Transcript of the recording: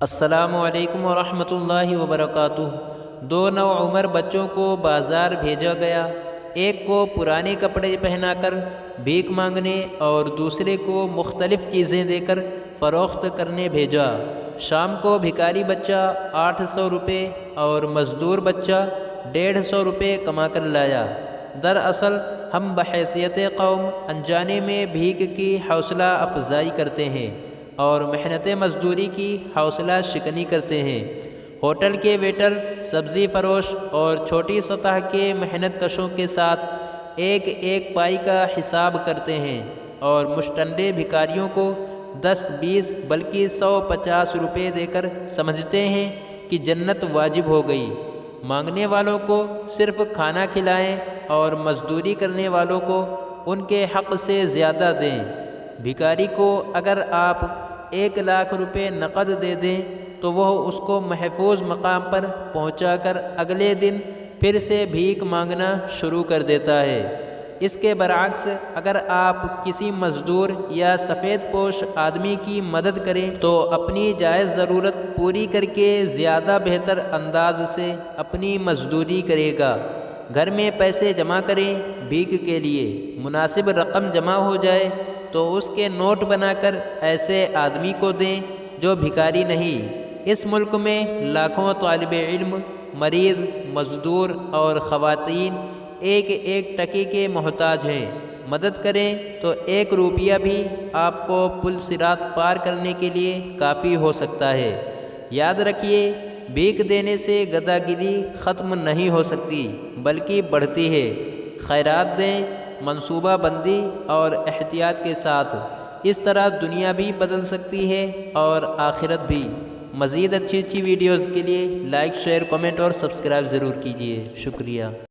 السلام علیکم ورحمۃ اللہ وبرکاتہ۔ دو نوعمر بچوں کو بازار بھیجا گیا، ایک کو پرانے کپڑے پہنا کر بھیک مانگنے اور دوسرے کو مختلف چیزیں دے کر فروخت کرنے بھیجا۔ شام کو بھکاری بچہ 800 روپے اور مزدور بچہ 150 روپے کما کر لایا۔ دراصل ہم بحیثیت قوم انجانے میں بھیک کی حوصلہ افزائی کرتے ہیں اور محنت مزدوری کی حوصلہ شکنی کرتے ہیں۔ ہوٹل کے ویٹر، سبزی فروش اور چھوٹی سطح کے محنت کشوں کے ساتھ ایک ایک پائی کا حساب کرتے ہیں اور مشٹنڈے بھکاریوں کو 10 20 بلکہ 150 روپے دے کر سمجھتے ہیں کہ جنت واجب ہو گئی۔ مانگنے والوں کو صرف کھانا کھلائیں اور مزدوری کرنے والوں کو ان کے حق سے زیادہ دیں۔ بھکاری کو اگر آپ 1 لاکھ روپے نقد دے دیں تو وہ اس کو محفوظ مقام پر پہنچا کر اگلے دن پھر سے بھیک مانگنا شروع کر دیتا ہے۔ اس کے برعکس اگر آپ کسی مزدور یا سفید پوش آدمی کی مدد کریں تو اپنی جائز ضرورت پوری کر کے زیادہ بہتر انداز سے اپنی مزدوری کرے گا۔ گھر میں پیسے جمع کریں بھیک کے لیے، مناسب رقم جمع ہو جائے تو اس کے نوٹ بنا کر ایسے آدمی کو دیں جو بھکاری نہیں۔ اس ملک میں لاکھوں طالب علم، مریض، مزدور اور خواتین ایک ایک ٹکے کے محتاج ہیں۔ مدد کریں تو 1 روپیہ بھی آپ کو پل صراط پار کرنے کے لیے کافی ہو سکتا ہے۔ یاد رکھیے، بھیک دینے سے گداگری ختم نہیں ہو سکتی بلکہ بڑھتی ہے۔ خیرات دیں منصوبہ بندی اور احتیاط کے ساتھ، اس طرح دنیا بھی بدل سکتی ہے اور آخرت بھی۔ مزید اچھی ویڈیوز کے لیے لائک، شیئر، کمنٹ اور سبسکرائب ضرور کیجیے۔ شکریہ۔